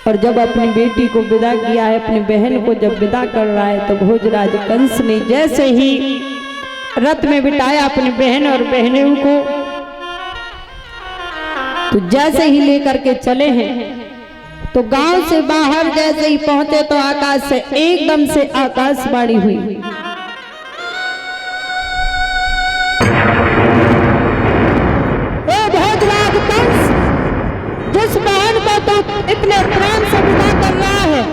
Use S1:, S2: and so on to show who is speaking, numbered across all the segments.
S1: और जब अपनी बेटी को विदा किया है, अपनी बहन को जब विदा कर रहा है, तो भोजराज कंस ने जैसे ही रथ में बिठाया अपनी बहन और बहनों को, तो जैसे ही लेकर के चले हैं, तो गांव से बाहर जैसे ही पहुंचे तो आकाश से एकदम से आकाशवाणी हुई। भोजराज कंस, जिस बहन को तो इतने प्रेम से विदा कर रहा है,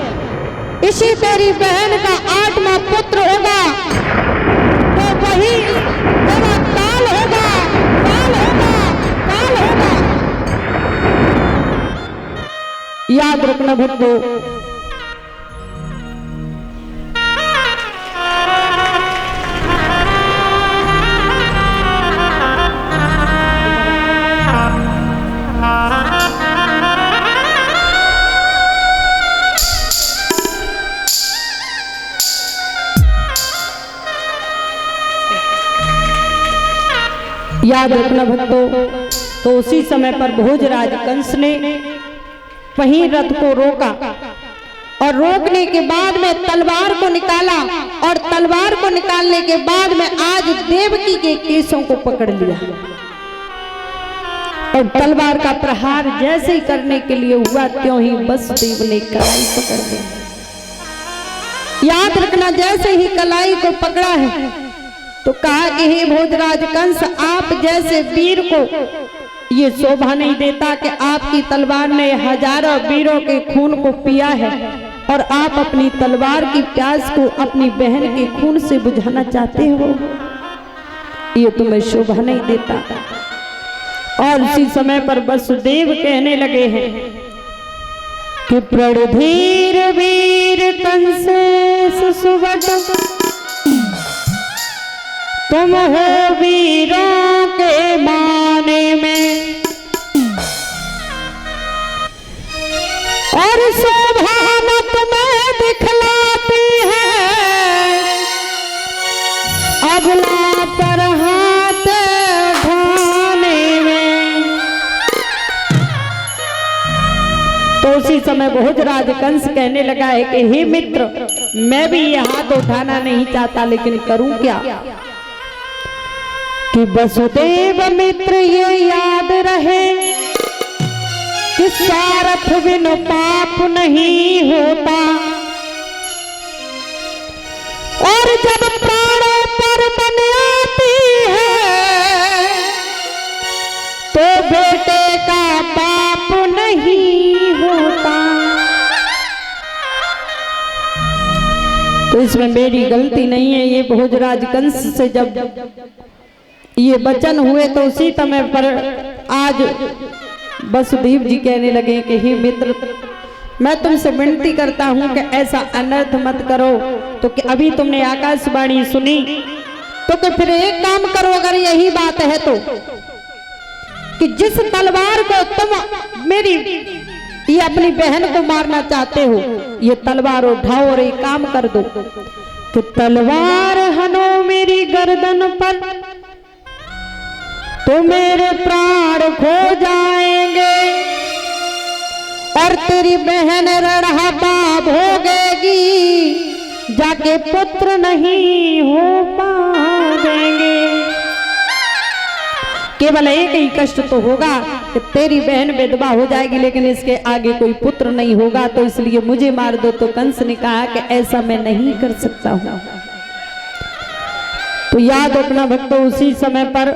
S1: इसी तेरी बहन का 8वां पुत्र होगा, तो वही तेरा काल होगा, काल होगा, काल होगा। याद रखना भक्तों, याद रखना भक्तों। तो उसी समय पर भोजराज कंस ने वहीं रथ को रोका और रोकने के बाद में तलवार को निकाला, और तलवार को निकालने के बाद में आज देवकी के केसों को पकड़ लिया और तलवार का प्रहार जैसे ही करने के लिए हुआ, त्यों ही वसुदेव ने कलाई पकड़ ली। याद रखना, जैसे ही कलाई को पकड़ा है तो कहा कि हे भोजराज कंस, आप जैसे वीर को ये शोभा नहीं देता कि आपकी तलवार ने हजारों वीरों के खून को पिया है और आप अपनी तलवार की प्यास को अपनी बहन के खून से बुझाना चाहते हो, ये तुम्हें शोभा नहीं देता। और उसी समय पर वसुदेव कहने लगे हैं कि प्रणधीर वीर कंस सुसुवट, तुम हो वीरों के माने में, और शोभा न तुम्हें दिखलाती है, अबला पर हाथ उठाने में। तो उसी समय भोजराज कंस कहने लगा है कि हे मित्र, मैं भी ये हाथ उठाना नहीं चाहता, लेकिन करूं क्या कि वसुदेव मित्र ये याद रहे कि स्वार्थ बिन पाप नहीं होता, और जब प्राणों पर बन आती है तो बेटे का पाप नहीं होता। तो इसमें मेरी गलती नहीं है। ये भोजराज कंस से जब ये वचन हुए तो उसी समय पर आज वसुदेव जी कहने लगे कि हे मित्र, मैं तुमसे विनती करता हूं कि ऐसा अनर्थ मत करो। तो कि अभी तुमने आकाशवाणी सुनी, तो कि फिर एक काम करो, अगर यही बात है तो कि जिस तलवार को तुम मेरी ये अपनी बहन को मारना चाहते हो, ये तलवार उठाओ और एक काम कर दो कि तलवार हनो मेरी गर्दन पर, तो मेरे प्राण खो जाएंगे और तेरी बहन रड़हबा भोगेगी, जाके पुत्र नहीं हो पाएंगे। केवल एक ही कष्ट तो होगा कि तेरी बहन विधवा हो जाएगी, लेकिन इसके आगे कोई पुत्र नहीं होगा, तो इसलिए मुझे मार दो। तो कंस ने कहा कि ऐसा मैं नहीं कर सकता हूं। तो याद रखना भक्तों, उसी समय पर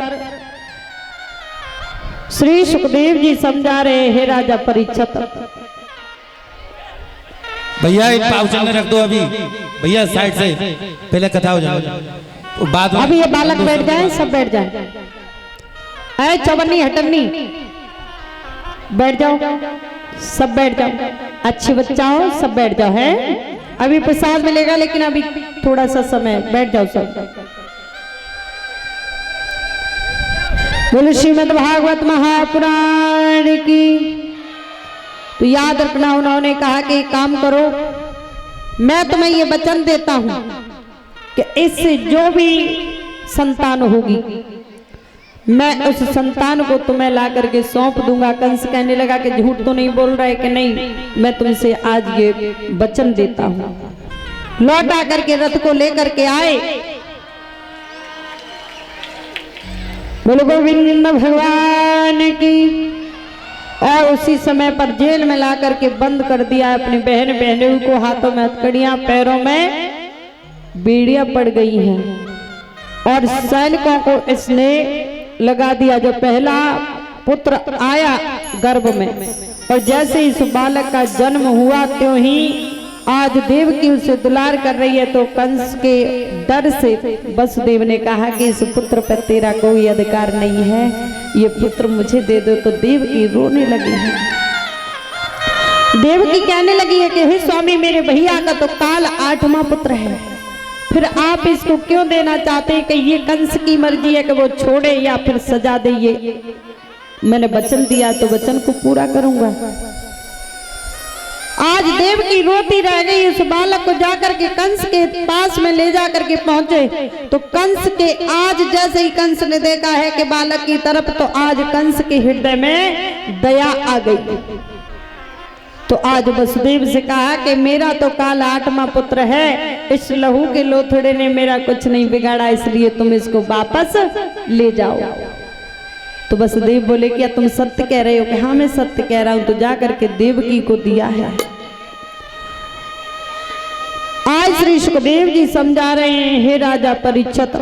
S1: श्री सुखदेव जी समझा रहे हैं राजा परीक्षित।
S2: भैया एक पाउचन में रख दो अभी, भैया साइड से पहले कथा हो जाए तो बाद में।
S1: अभी ये बालक बैठ जाए, सब बैठ जाए। अरे चौबन्नी हटन्नी बैठ जाओ, सब बैठ जाओ, अच्छे बच्चा हो, सब बैठ जाओ। है अभी प्रसाद मिलेगा, लेकिन अभी थोड़ा सा समय, बैठ जाओ सब। बोलो श्रीमद् भागवत महापुराण की। तो याद रखना, उन्होंने कहा कि काम करो, मैं तुम्हें ये वचन देता हूं कि इससे जो भी संतान होगी मैं उस संतान को तुम्हें ला करके सौंप दूंगा। कंस कहने लगा कि झूठ तो नहीं बोल रहा है कि नहीं, मैं तुमसे आज ये वचन देता हूँ। लौट आकर के रथ को लेकर के आए। बोलो गोविंद भगवान की। और उसी समय पर जेल में ला करके बंद कर दिया अपनी बहनों को। हाथों में हथकड़ियां, पैरों में बेड़ियां पड़ गई हैं और सैनिकों को इसने लगा दिया। जो पहला पुत्र आया गर्भ में और जैसे इस बालक का जन्म हुआ त्यों ही आज देवकी उसे दुलार कर रही है। तो कंस के डर से वसुदेव ने कहा कि इस पुत्र पर तेरा कोई अधिकार नहीं है, ये पुत्र मुझे दे दो। तो देवकी रोने लगी है। देवकी कहने लगी है कि हे स्वामी, मेरे भैया का तो काल 8वां पुत्र है, फिर आप इसको क्यों देना चाहते हैं? कि ये कंस की मर्जी है कि वो छोड़े या फिर सजा दे। ये मैंने वचन दिया तो वचन को पूरा करूंगा। आज देवकी रोती रह गई। उस बालक को जाकर के कंस के पास में ले जाकर के पहुंचे तो कंस के आज जैसे ही कंस ने देखा है कि बालक की तरफ, तो आज कंस के हृदय में दया आ गई। तो आज वसुदेव से कहा कि मेरा तो काल 8वां पुत्र है, इस लहू के लोथड़े ने मेरा कुछ नहीं बिगाड़ा, इसलिए तुम इसको वापस ले जाओ। तो वसुदेव बोले क्या तुम सत्य कह रहे हो? कि हाँ मैं सत्य कह रहा हूं। तो जाकर के देवकी को दिया है। आज श्री सुखदेव जी समझा रहे हैं, हे राजा परीक्षित,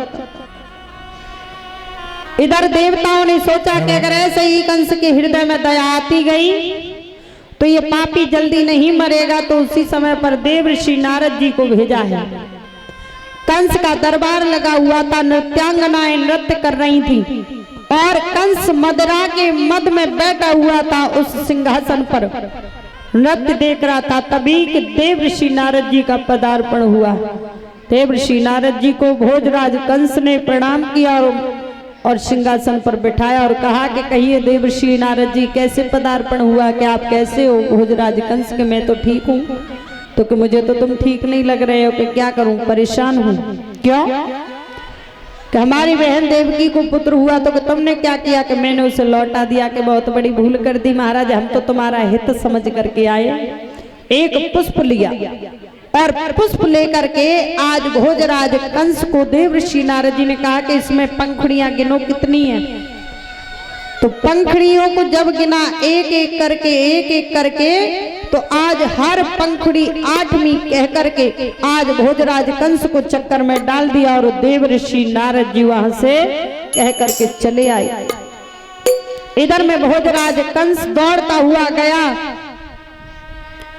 S1: इधर देवताओं ने सोचा कि अगर ऐसे ही कंस के हृदय में दया आती गई तो ये पापी जल्दी नहीं मरेगा। तो उसी समय पर देव ऋषि नारद जी को भेजा है। कंस का दरबार लगा हुआ था, नृत्यांगनाएं नृत्य कर रही थी और कंस मदरा के मद में बैठा हुआ था उस सिंहासन पर नृत्य देख रहा था। तभी कि देव ऋषि नारद जी का पदार्पण हुआ। देव ऋषि नारद जी को भोजराज कंस ने प्रणाम किया और सिंहासन पर बिठाया और कहा कि कहिए देव ऋषि नारद जी कैसे पदार्पण हुआ, कि आप कैसे हो? भोजराज कंस के मैं तो ठीक हूँ। तो कि मुझे तो तुम ठीक नहीं लग रहे हो, कि क्या करूं, परेशान हूं। क्यों? कि हमारी बहन देवकी को पुत्र हुआ तो कि तुमने क्या किया? कि मैंने उसे लौटा दिया। कि बहुत बड़ी भूल कर दी महाराज, हम तो तुम्हारा हित समझ करके आए। एक पुष्प लिया और पुष्प लेकर के आज भोजराज कंस को देव ऋषि नारद जी ने कहा कि इसमें पंखुड़ियां गिनो कितनी हैं। तो पंखुड़ियों को जब गिना एक एक करके तो आज हर पंखुड़ी 8वीं कह करके आज भोजराज कंस को चक्कर में डाल दिया और देव ऋषि नारद जी वहां से कह करके चले आए। इधर में भोजराज कंस दौड़ता हुआ गया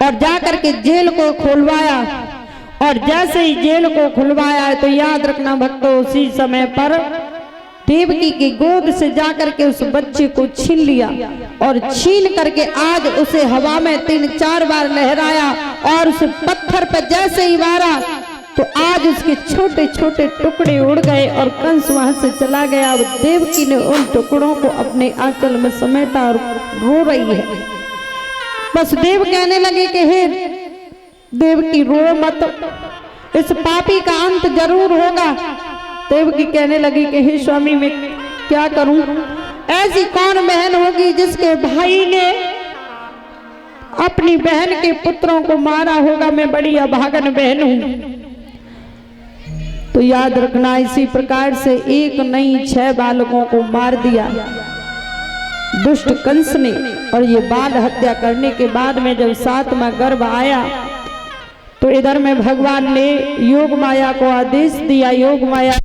S1: और जाकर के जेल को खुलवाया। और जैसे ही जेल को खुलवाया तो याद रखना भक्तों, उसी समय पर देवकी की गोद से जाकर के उस बच्चे को छीन लिया और छीन करके आज उसे हवा में 3-4 बार लहराया और उस पत्थर पर जैसे ही मारा तो आज उसके छोटे छोटे टुकड़े उड़ गए और कंस वहां से चला गया। अब देवकी ने उन टुकड़ों को अपने आंचल में समेटा और रो रही है। बस देव कहने लगे कि हे देवकी रो मत, इस पापी का अंत जरूर होगा। देवकी कहने लगी कि हे स्वामी मैं क्या करूं? ऐसी कौन बहन होगी जिसके भाई ने अपनी बहन के पुत्रों को मारा होगा? मैं बड़ी अभागन बहन हूं। तो याद रखना इसी प्रकार से एक नहीं 6 बालकों को मार दिया दुष्ट कंस ने। और ये बाल हत्या करने के बाद में जब 7वां गर्भ आया तो इधर में भगवान ने योग माया को आदेश दिया। योग माया